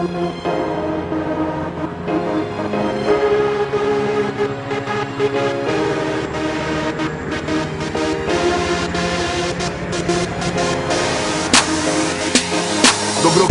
Dobro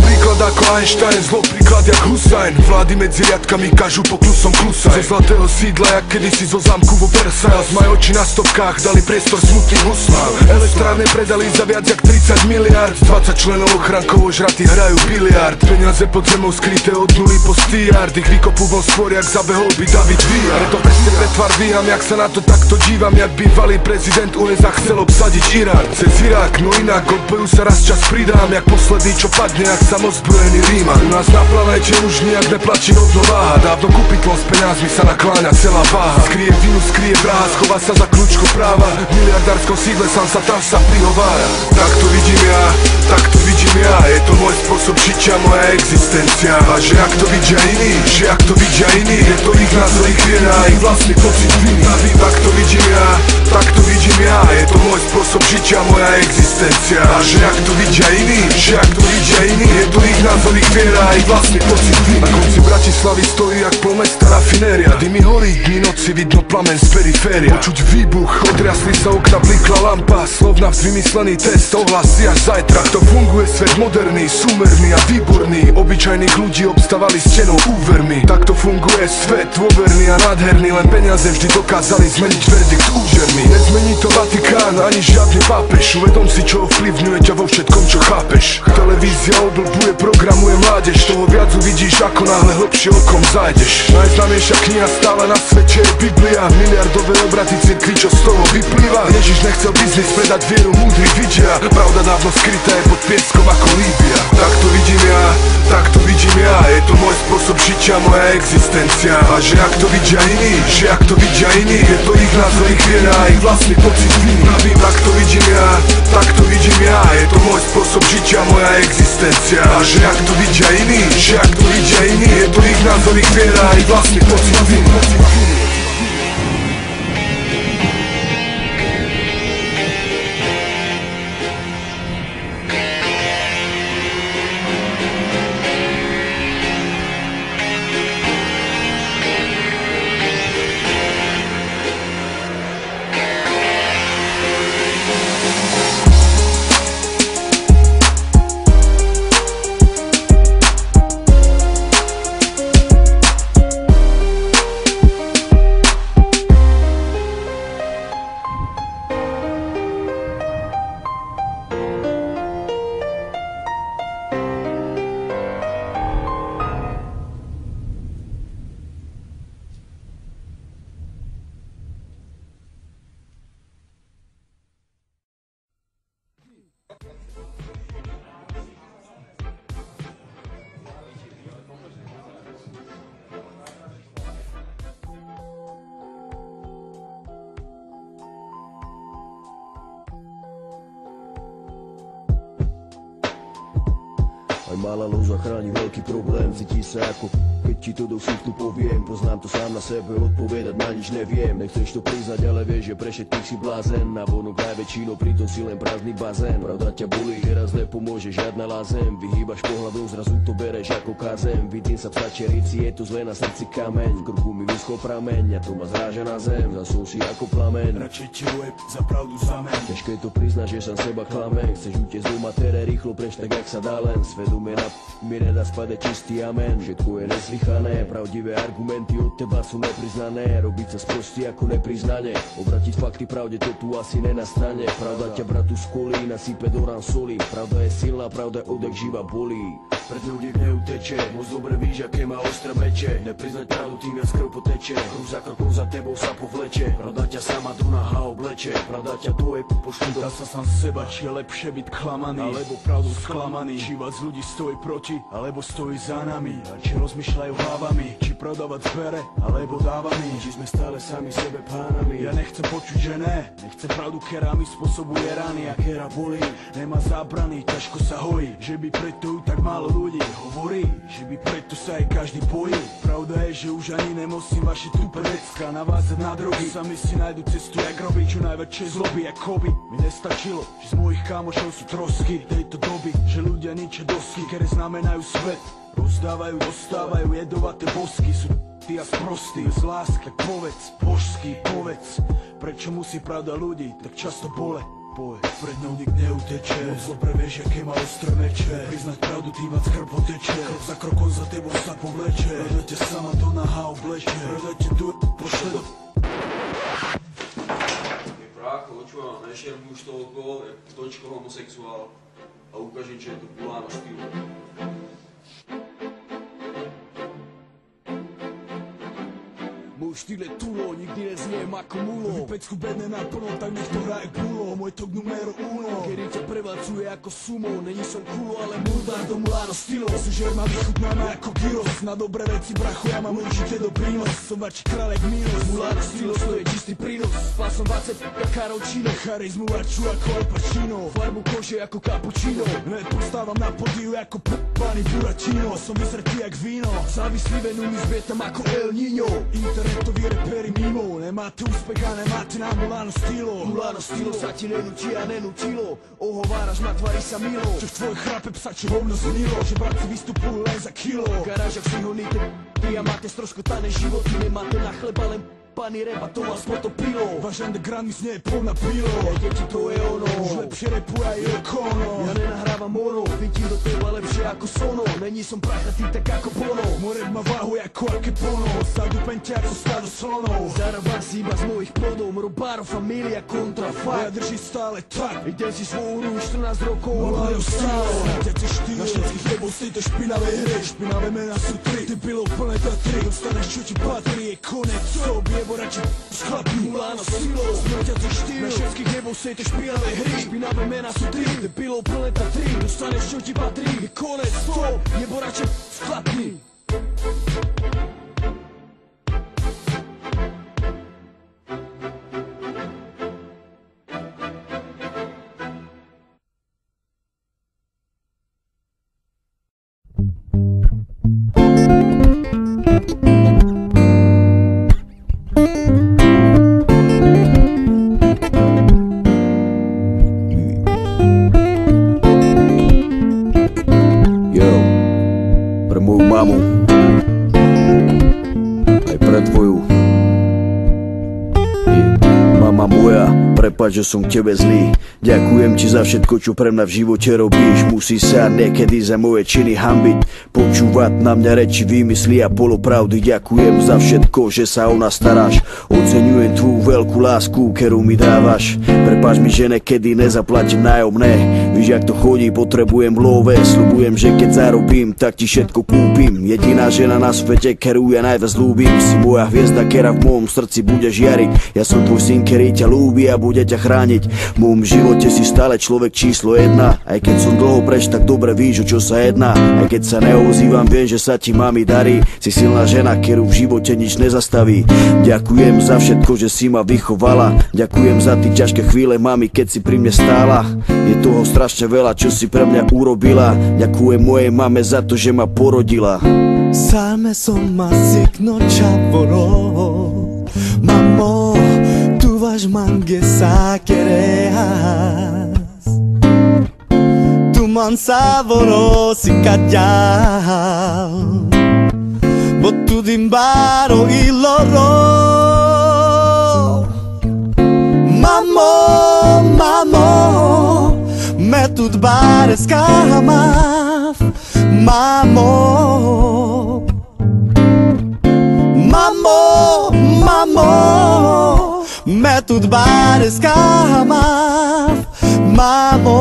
príklad ako Einstein, zlo príklad jak Husajn. Vlády medzi riadkami kažú po klusom klusaj. Zo zlatého sídla, jak kedysi zo zámku vo Versailles. Majú oči na stopkách, dali priestor smutným huslám. Elektrárne predali za viac jak 30 miliard. 20 členov ochrankovo žratí hrajú biliard. Peniaze pod zemou skryté od nuly po stiard. Ich vykopú von skôr, jak zabehol by David Villa. Preto presne pretvar dvíham, jak sa na to takto dívam. Jak bývalý prezident USA chcel obsadiť Irán. Cez Irak, no inak od boju sa raz čas pridám. Jak posledný, čo padne, jak samozbrojený Ríman. U nás na planete už nijak neplatí rovnováha. Dávno kupitlo s peňazmi sa nakláňa celá váha. Skrie vinu, skrie vraha, schová sa za kľúčko práva. V miliardárskom sídle sám sa tam sa prihovára. Tak to vidím ja, tak to vidím ja. Je to môj spôsob žitia, moja existencia. A že jak to vidia iní, že jak to vidia iní, je to ich názor, ich viera, ich vlastný pocit viny. Tak to vidím ja, tak to vidím ja. Je to môj spôsob žitia, moja existencia. A že jak to vidia iní, že jak to vidia iní, je to ich názor, ich viera, ich vlastný pocit viny. Na konci Bratislavy stojí jak polmesta rafinéria. Dymy horí, dní noci vidno plamen z periféria. Počuť výbuch, otriasli sa okna, blikla lampa. Slovna vymyslený test, ohlasy až zajtra. To funguje svet moderný, súmerný a výborný. Obyčajných ľudí obstávali stenou úvermi. Takto funguje svet dôverný a nádherný. Len peniaze vždy dokázali zmeniť verdikt úžerný. Nezmení to Vatikán ani žiadny pápež. Uvedom si, čo ovplyvňuje ťa vo všetkom, čo chápeš. Televízia oblbuje, programuje mládež. Toho viac uvidíš, ako náhle hlbšie okom zájdeš. Najznámejšia kniha stále na svete je Biblia. Miliardové obraty cirkvi, čo z toho vyplýva. Ježiš nechcel biznis predať vieru, múdri vidia. Pravda dávno skrytá je pod pieskom ako Líbia. Tak to vidím ja, tak to vidím ja. Je to môj spôsob žitia, moja existencia. A že jak to vidia iní, že jak to vidia iní, je to ich názor, ich viera, ich vlastný pocit viny. Tak to vidím ja, tak to vidím ja. Je to môj spôsob žitia, moja existencia. A že jak to vidia iní, že jak to vidia iní, je to ich názor, ich viera, ich vlastný pocit viny. Aj malá lož zachráni veľký problém. Cítiš sa ako keď ti to do ksichtu poviem. Poznám to sám na sebe, odpovedať na nič neviem. Nechceš to priznať, ale vieš, že pre všetkých si blázen. Na vonok najväčšinou, pritom si len prázdny bazén. Pravda ťa bolí, že raz nepomôže žiadna lázem. Vyhýbaš pohľadom, zrazu to bereš ako kázem. Vidím sa v stačerici, je to zle na srdci kameň. V krku mi vyschol prameň, a to ma zráža na zem. Zasol si ako plamen, radšej ti web za pravdu zameň. Ťažké to priznať, že sám seba klamem. Chceš utiecť do matere, rýchlo preč tak jak sa dá len. Svedomie mi nedá spadať čistý amen. Všetko je nezlychané, pravdivé argumenty od teba sú nepriznané. Robiť sa sprostý ako nepriznanie, obratiť fakty pravde, to tu asi nenastane. Pravda ťa bratu skolí, nasype do rán soli. Pravda je silná, pravda odek živa bolí. Pred ľudí neuteče, moc dobre víš, aké má ostré meče. Nepriznať pravdu, tým viac krv poteče. Krúh za krokom za tebou sa povleče. Pravda ťa sama do náha obleče. Pravda ťa tvoje pošli do... Dá sa sám seba, či je lepšie byť klamaný, alebo pravdu sklamaný. Či vás ľudí stojí proti, alebo stojí za nami. A či rozmýšľajú hlavami, či prodávať zbere, alebo dávami. Či sme stále sami sebe pánami. Ja nechcem počuť, že ne, nechcem pravdu, kera mi spôsobuje rany. A kera bolí, nemá zábrany, ťažko sa hojí. Že by preto ju tak málo ľudí hovorí, že by preto sa aj každý bojí. Pravda je, že už ani nemocím vaše tupé decka navázať na drogy. Sami si nájdu cestu, jak robiť čo najväčšie zloby, jak hobby. Mi nestačilo, že z mojich kámošov sú trosky tejto doby, že ľudia ničia dosky, ktoré znamenajú svet. Uzdávajú, dostávajú jedovaté bosky. Sú ty a sprostý, z lásky. Tak povedz, božský, povedz, prečo musí pravda ľudí tak často bole. Pred ňou nik neuteče, moc dobre vieš, aké má ostré meče. Priznať pravdu, tým mať skrb oteče. Krok za krokom za tebou sa povleče. Hľadajte sama do naha obleče. Hľadajte tu, pošle do... Brácho, očuva, nešerbuj už to okolo, jak točko homosexuál a ukážem, čo je to Puláno štýlu. Môj štýl je tulo, nikdy nezniejem ako mulo. Vypecku bedne naplno, tak nech to hraje pulo. Môj tok numero uno, kedy ťa prevalcuje ako sumo. Není som kulo, ale murdár do Mulano stylo. Že ma vychutnáme ako gyros. Na dobré veci, bracho, ja mám určite do prínos. Som vači kráľek minus. Mulano stylo, to je čistý prínos. Spal som 20 karočino. Charizmu vaču ako Al Pacino. Farbu kože ako cappuccino. Hned postávam na podiu ako p***baný Buračino. Som vysretý jak víno. Závislý venú mi zbietam ako El Niño. Internetoví reperi mimo. Nemáte úspech a nemáte na Mulano stylo. Mulano stylo sa ti nenutí a nenutilo. Ohováraš ma, tvári sa milo. Čo v tvoj chrape psačie hovno znilo. Že bratci vystupujú len za kilo. V garážach si honíte ty a máte stroskotané životy. Nemáte na chleba len pani repa, to vás potopilo. Váš underground mi znie plná pilo. Ja deti, to je ono. Už lepšie repuje aj Okono. Ja nenahrávam mono, vidím do teba lepšie ako sono. Není som prachatý tak ako Bono. Môj rap má váhu ako aké pono. Sadu pente ako stádo slonov. Zarábam si iba z mojich plodov. Robáro, familia, kontra, Ja fakt. drží stále tak. Idem si svoju hru 14 rokov. Mulano stylo. Ťaci štýl. Na všetkých jebol z tejto špinavej hry. Špinavé mená sú tri. Ty pilov plné Tatry. Dostaneš čo ti patrí. Je konec. Sob jebo radšej chlapí. Mulano stylo, smrťací štýl. Na všetkých jebov z tejto špinavej hry. Špinavé mená sú tri. Debilov plné Tatry. Dostaneš čo ti patrí. Je konec, stop, nebo radšej sklapni. Mamu, aj pre tvoju. Mama moja, prepáč, že som k tebe zlý. Ďakujem ti za všetko, čo pre mňa v živote robíš. Musí sa niekedy za moje činy hanbiť, počúvať na mňa reči, vymysly a polopravdy. Ďakujem za všetko, že sa o nás staráš. Oceňujem tvoju veľkú lásku, ktorú mi dávaš. Prepáč mi, že niekedy nezaplatím nájomné. Víš, jak to chodí, potrebujem love. Sľubujem, že keď zarobím, tak ti všetko kúpim. Jediná žena na svete, ktorú ja najviac ľúbim. Si moja hviezda, ktorá v mojom srdci bude žiariť. Ja som tvoj syn, ktorý ťa ľúbi a bude ťa chrániť. V mojom živote si stále človek číslo 1. Aj keď som dlho preč, tak dobre víš, o čo sa jedná. Aj keď sa neozývam, viem, že sa ti mami darí. Si silná žena, ktorú v živote nič nezastaví. Ďakujem za všetko, že si ma vychovala. Ďakujem za tie ťažké chvíle, mami, keď si pri mne stála. Je toho strašne veľa, čo si pre mňa urobila. Ďakujem mojej mame za to, že ma porodila. 삶에서 마시노 차보로 Mamo, tu vais manguesar quereas Tu man saboroso e calhau Boto de embaro e loro Mamo, mamo Meto de bares carmaf Mamo Mamo, mamo Método bares karma Mamo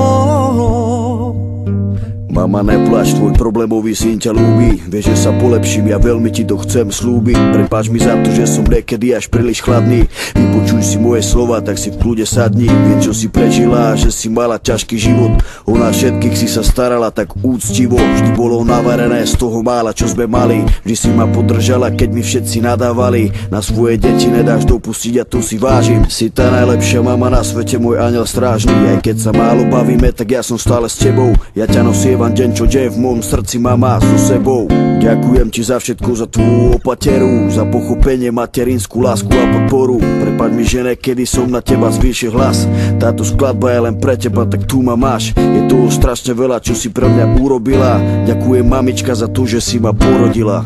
Mama, neplač, tvoj problémový syn ťa ľúbi. Vieš, že sa polepším, ja veľmi ti to chcem slúbiť. Prepáč mi za to, že som niekedy až príliš chladný. Vypočuj si moje slova, tak si v kľude sadni. Viem, čo si prežila, že si mala ťažký život. O nás všetkých si sa starala tak úctivo. Vždy bolo navarené z toho mála, čo sme mali. Vždy si ma podržala, keď mi všetci nadávali. Na svoje deti nedáš dopustiť a to si vážim. Si tá najlepšia mama na svete, môj anjel strážny. Aj keď sa málo bavíme, tak ja som stále s tebou. Ja ťa nosievam Každý deň, čo deje v mojom srdci, mama, so sebou. Ďakujem ti za všetko, za tvoju opateru, za pochopenie, materinskú lásku a podporu. Prepáč mi, že niekedy som na teba zvýšil hlas. Táto skladba je len pre teba, tak tu ma máš. Je toho strašne veľa, čo si pre mňa urobila. Ďakujem mamička za to, že si ma porodila.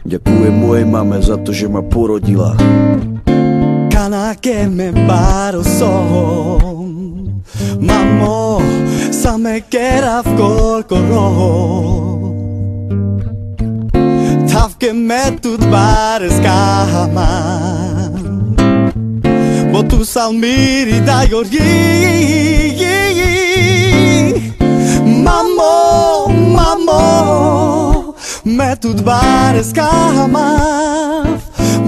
Ďakujem mojej mame za to, že ma porodila. Cana que me paro son, mamó, sa me queda v colco rojo. Tav que me tu bares cama, bo tu salmiri da gorgi. Mamó, mamó, me tu bares cama,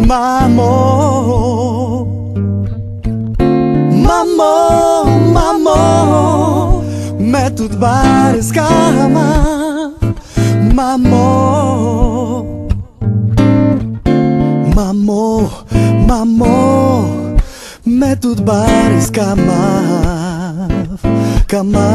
mamó. Mamó, mamó, me tu bares cama, mamó. Mamó, mamó, me tu bares cama, cama.